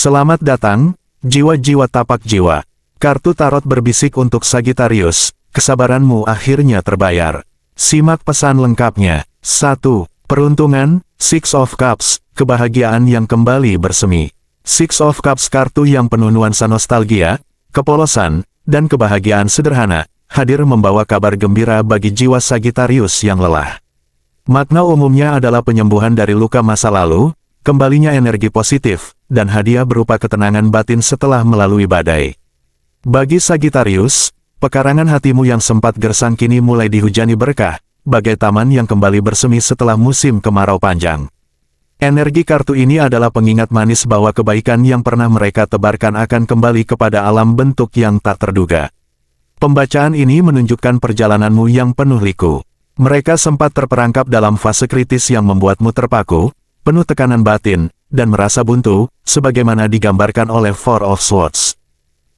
Selamat datang, jiwa-jiwa tapak jiwa. Kartu tarot berbisik untuk Sagittarius, kesabaranmu akhirnya terbayar. Simak pesan lengkapnya. 1. Peruntungan, Six of Cups, kebahagiaan yang kembali bersemi. Six of Cups kartu yang penuh nuansa nostalgia, kepolosan, dan kebahagiaan sederhana, hadir membawa kabar gembira bagi jiwa Sagittarius yang lelah. Makna umumnya adalah penyembuhan dari luka masa lalu, kembalinya energi positif, dan hadiah berupa ketenangan batin setelah melalui badai. Bagi Sagittarius, pekarangan hatimu yang sempat gersang kini mulai dihujani berkah, bagai taman yang kembali bersemi setelah musim kemarau panjang. Energi kartu ini adalah pengingat manis bahwa kebaikan yang pernah mereka tebarkan akan kembali kepada alam bentuk yang tak terduga. Pembacaan ini menunjukkan perjalananmu yang penuh liku. Mereka sempat terperangkap dalam fase kritis yang membuatmu terpaku, penuh tekanan batin, dan merasa buntu, sebagaimana digambarkan oleh Four of Swords.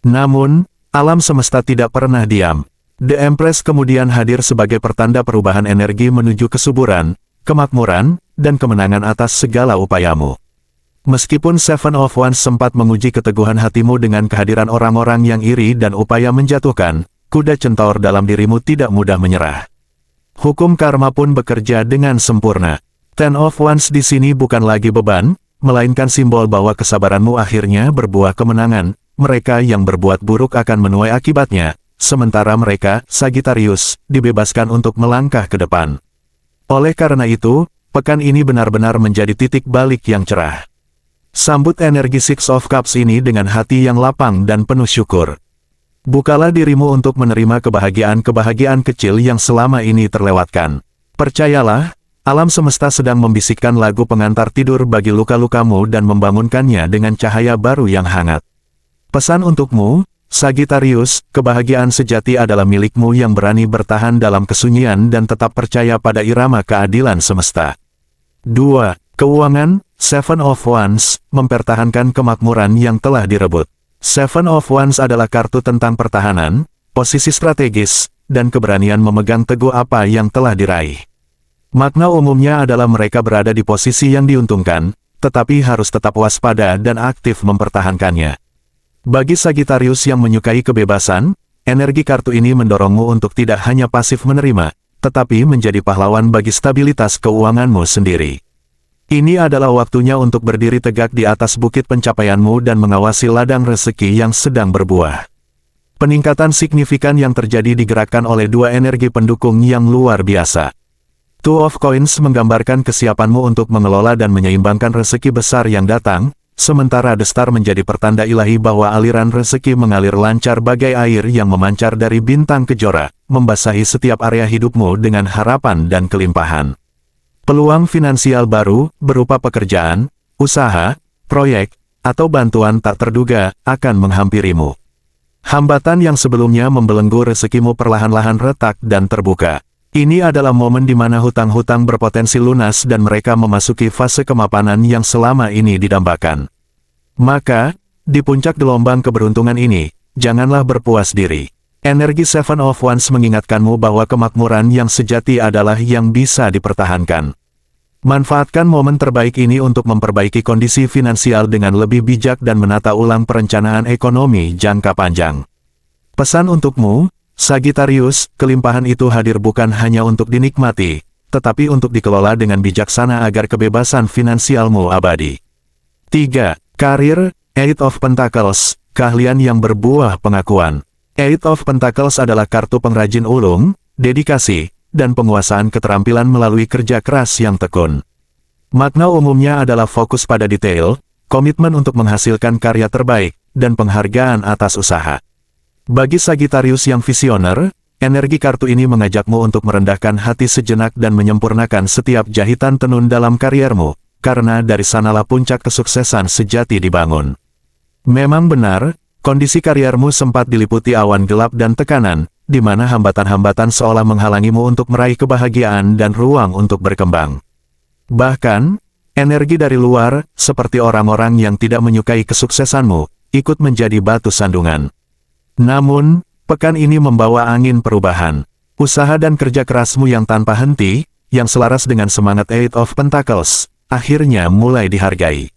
Namun, alam semesta tidak pernah diam. The Empress kemudian hadir sebagai pertanda perubahan energi menuju kesuburan, kemakmuran, dan kemenangan atas segala upayamu. Meskipun Seven of Wands sempat menguji keteguhan hatimu dengan kehadiran orang-orang yang iri dan upaya menjatuhkan, kuda centaur dalam dirimu tidak mudah menyerah. Hukum karma pun bekerja dengan sempurna. Ten of Wands di sini bukan lagi beban, melainkan simbol bahwa kesabaranmu akhirnya berbuah kemenangan. Mereka yang berbuat buruk akan menuai akibatnya, sementara mereka, Sagittarius, dibebaskan untuk melangkah ke depan. Oleh karena itu, pekan ini benar-benar menjadi titik balik yang cerah. Sambut energi Six of Cups ini dengan hati yang lapang dan penuh syukur. Bukalah dirimu untuk menerima kebahagiaan-kebahagiaan kecil yang selama ini terlewatkan. Percayalah, alam semesta sedang membisikkan lagu pengantar tidur bagi luka-lukamu dan membangunkannya dengan cahaya baru yang hangat. Pesan untukmu, Sagittarius, kebahagiaan sejati adalah milikmu yang berani bertahan dalam kesunyian dan tetap percaya pada irama keadilan semesta. 2. Keuangan, Seven of Wands, mempertahankan kemakmuran yang telah direbut. Seven of Wands adalah kartu tentang pertahanan, posisi strategis, dan keberanian memegang teguh apa yang telah diraih. Makna umumnya adalah mereka berada di posisi yang diuntungkan, tetapi harus tetap waspada dan aktif mempertahankannya. Bagi Sagittarius yang menyukai kebebasan, energi kartu ini mendorongmu untuk tidak hanya pasif menerima, tetapi menjadi pahlawan bagi stabilitas keuanganmu sendiri. Ini adalah waktunya untuk berdiri tegak di atas bukit pencapaianmu dan mengawasi ladang rezeki yang sedang berbuah. Peningkatan signifikan yang terjadi digerakkan oleh dua energi pendukung yang luar biasa. Two of Coins menggambarkan kesiapanmu untuk mengelola dan menyeimbangkan rezeki besar yang datang, sementara The Star menjadi pertanda ilahi bahwa aliran rezeki mengalir lancar bagai air yang memancar dari bintang kejora, membasahi setiap area hidupmu dengan harapan dan kelimpahan. Peluang finansial baru, berupa pekerjaan, usaha, proyek, atau bantuan tak terduga, akan menghampirimu. Hambatan yang sebelumnya membelenggu rezekimu perlahan-lahan retak dan terbuka. Ini adalah momen di mana hutang-hutang berpotensi lunas dan mereka memasuki fase kemapanan yang selama ini didambakan. Maka, di puncak gelombang keberuntungan ini, janganlah berpuas diri. Energi Seven of Wands mengingatkanmu bahwa kemakmuran yang sejati adalah yang bisa dipertahankan. Manfaatkan momen terbaik ini untuk memperbaiki kondisi finansial dengan lebih bijak dan menata ulang perencanaan ekonomi jangka panjang. Pesan untukmu, Sagittarius, kelimpahan itu hadir bukan hanya untuk dinikmati, tetapi untuk dikelola dengan bijaksana agar kebebasan finansialmu abadi. 3. Karir, Eight of Pentacles, keahlian yang berbuah pengakuan. Eight of Pentacles adalah kartu pengrajin ulung, dedikasi, dan penguasaan keterampilan melalui kerja keras yang tekun. Makna umumnya adalah fokus pada detail, komitmen untuk menghasilkan karya terbaik, dan penghargaan atas usaha. Bagi Sagittarius yang visioner, energi kartu ini mengajakmu untuk merendahkan hati sejenak dan menyempurnakan setiap jahitan tenun dalam kariermu, karena dari sanalah puncak kesuksesan sejati dibangun. Memang benar, kondisi kariermu sempat diliputi awan gelap dan tekanan, di mana hambatan-hambatan seolah menghalangimu untuk meraih kebahagiaan dan ruang untuk berkembang. Bahkan, energi dari luar, seperti orang-orang yang tidak menyukai kesuksesanmu, ikut menjadi batu sandungan. Namun, pekan ini membawa angin perubahan. Usaha dan kerja kerasmu yang tanpa henti, yang selaras dengan semangat Eight of Pentacles, akhirnya mulai dihargai.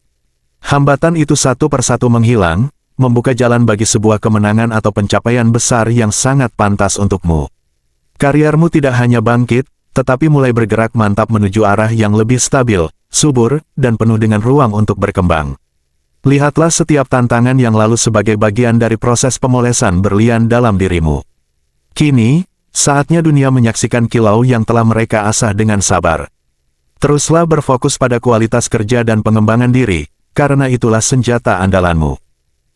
Hambatan itu satu persatu menghilang, membuka jalan bagi sebuah kemenangan atau pencapaian besar yang sangat pantas untukmu. Kariermu tidak hanya bangkit, tetapi mulai bergerak mantap menuju arah yang lebih stabil, subur, dan penuh dengan ruang untuk berkembang. Lihatlah setiap tantangan yang lalu sebagai bagian dari proses pemolesan berlian dalam dirimu. Kini, saatnya dunia menyaksikan kilau yang telah mereka asah dengan sabar. Teruslah berfokus pada kualitas kerja dan pengembangan diri, karena itulah senjata andalanmu.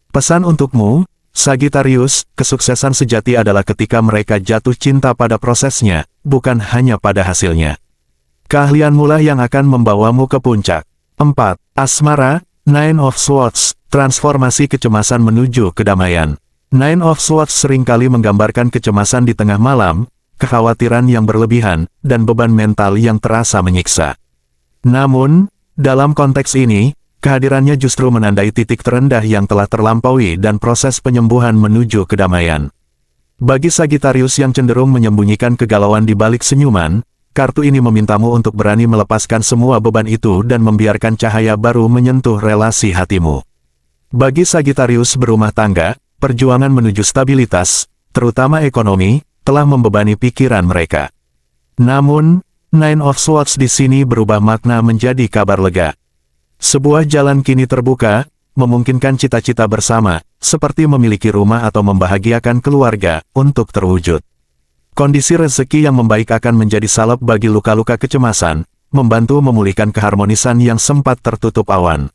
Pesan untukmu, Sagittarius, kesuksesan sejati adalah ketika mereka jatuh cinta pada prosesnya, bukan hanya pada hasilnya. Keahlianmu lah yang akan membawamu ke puncak. 4. Asmara, Nine of Swords, transformasi kecemasan menuju kedamaian. Nine of Swords seringkali menggambarkan kecemasan di tengah malam, kekhawatiran yang berlebihan, dan beban mental yang terasa menyiksa. Namun, dalam konteks ini, kehadirannya justru menandai titik terendah yang telah terlampaui dan proses penyembuhan menuju kedamaian. Bagi Sagittarius yang cenderung menyembunyikan kegalauan di balik senyuman, kartu ini memintamu untuk berani melepaskan semua beban itu dan membiarkan cahaya baru menyentuh relasi hatimu. Bagi Sagittarius berumah tangga, perjuangan menuju stabilitas, terutama ekonomi, telah membebani pikiran mereka. Namun, Nine of Swords di sini berubah makna menjadi kabar lega. Sebuah jalan kini terbuka, memungkinkan cita-cita bersama, seperti memiliki rumah atau membahagiakan keluarga, untuk terwujud. Kondisi rezeki yang membaik akan menjadi salep bagi luka-luka kecemasan, membantu memulihkan keharmonisan yang sempat tertutup awan.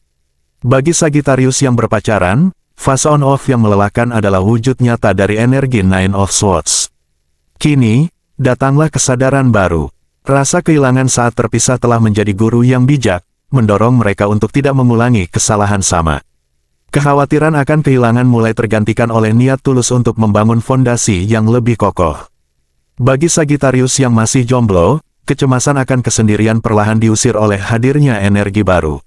Bagi Sagittarius yang berpacaran, fase on-off yang melelahkan adalah wujud nyata dari energi Nine of Swords. Kini, datanglah kesadaran baru. Rasa kehilangan saat terpisah telah menjadi guru yang bijak, mendorong mereka untuk tidak mengulangi kesalahan sama. Kekhawatiran akan kehilangan mulai tergantikan oleh niat tulus untuk membangun fondasi yang lebih kokoh. Bagi Sagittarius yang masih jomblo, kecemasan akan kesendirian perlahan diusir oleh hadirnya energi baru.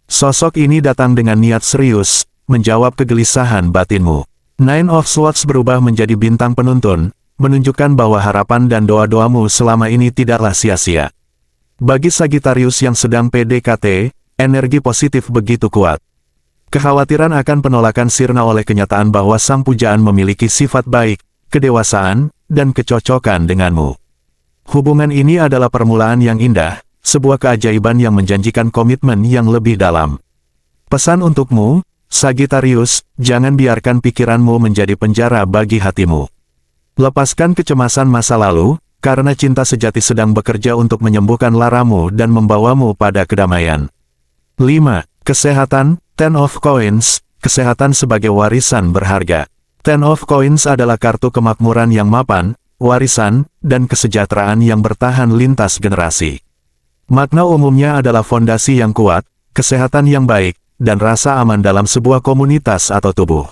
Sosok ini datang dengan niat serius, menjawab kegelisahan batinmu. Nine of Swords berubah menjadi bintang penuntun, menunjukkan bahwa harapan dan doa-doamu selama ini tidaklah sia-sia. Bagi Sagittarius yang sedang PDKT, energi positif begitu kuat. Kekhawatiran akan penolakan sirna oleh kenyataan bahwa sang pujaan memiliki sifat baik, kedewasaan, dan kecocokan denganmu. Hubungan ini adalah permulaan yang indah, sebuah keajaiban yang menjanjikan komitmen yang lebih dalam. Pesan untukmu, Sagittarius, jangan biarkan pikiranmu menjadi penjara bagi hatimu. Lepaskan kecemasan masa lalu, karena cinta sejati sedang bekerja untuk menyembuhkan laramu dan membawamu pada kedamaian. 5. Kesehatan, Ten of Coins, kesehatan sebagai warisan berharga. Ten of Coins adalah kartu kemakmuran yang mapan, warisan, dan kesejahteraan yang bertahan lintas generasi. Makna umumnya adalah fondasi yang kuat, kesehatan yang baik, dan rasa aman dalam sebuah komunitas atau tubuh.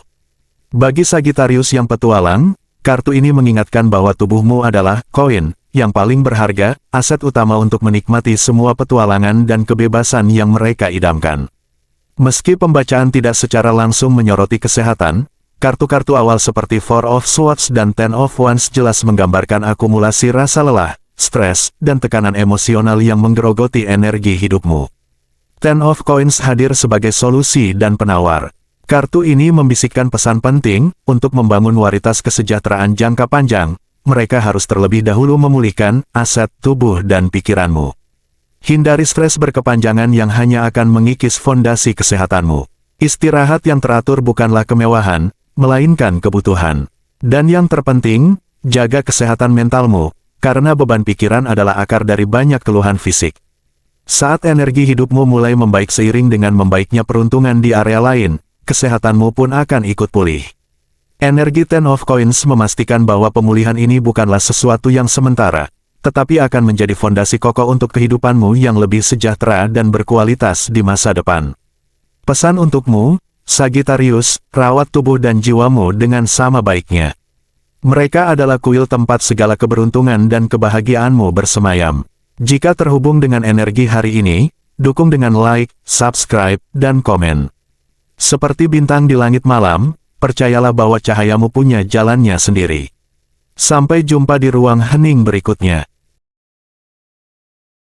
Bagi Sagittarius yang petualang, kartu ini mengingatkan bahwa tubuhmu adalah koin yang paling berharga, aset utama untuk menikmati semua petualangan dan kebebasan yang mereka idamkan. Meski pembacaan tidak secara langsung menyoroti kesehatan, kartu-kartu awal seperti Four of Swords dan Ten of Wands jelas menggambarkan akumulasi rasa lelah, stres, dan tekanan emosional yang menggerogoti energi hidupmu. Ten of Coins hadir sebagai solusi dan penawar. Kartu ini membisikkan pesan penting, untuk membangun waritas kesejahteraan jangka panjang, mereka harus terlebih dahulu memulihkan aset tubuh dan pikiranmu. Hindari stres berkepanjangan yang hanya akan mengikis fondasi kesehatanmu. Istirahat yang teratur bukanlah kemewahan, melainkan kebutuhan. Dan yang terpenting, jaga kesehatan mentalmu, karena beban pikiran adalah akar dari banyak keluhan fisik. Saat energi hidupmu mulai membaik seiring dengan membaiknya peruntungan di area lain, kesehatanmu pun akan ikut pulih. Energi Ten of Coins memastikan bahwa pemulihan ini bukanlah sesuatu yang sementara, tetapi akan menjadi fondasi kokoh untuk kehidupanmu yang lebih sejahtera dan berkualitas di masa depan. Pesan untukmu, Sagittarius, rawat tubuh dan jiwamu dengan sama baiknya. Mereka adalah kuil tempat segala keberuntungan dan kebahagiaanmu bersemayam. Jika terhubung dengan energi hari ini, dukung dengan like, subscribe, dan komen. Seperti bintang di langit malam, percayalah bahwa cahayamu punya jalannya sendiri. Sampai jumpa di ruang hening berikutnya.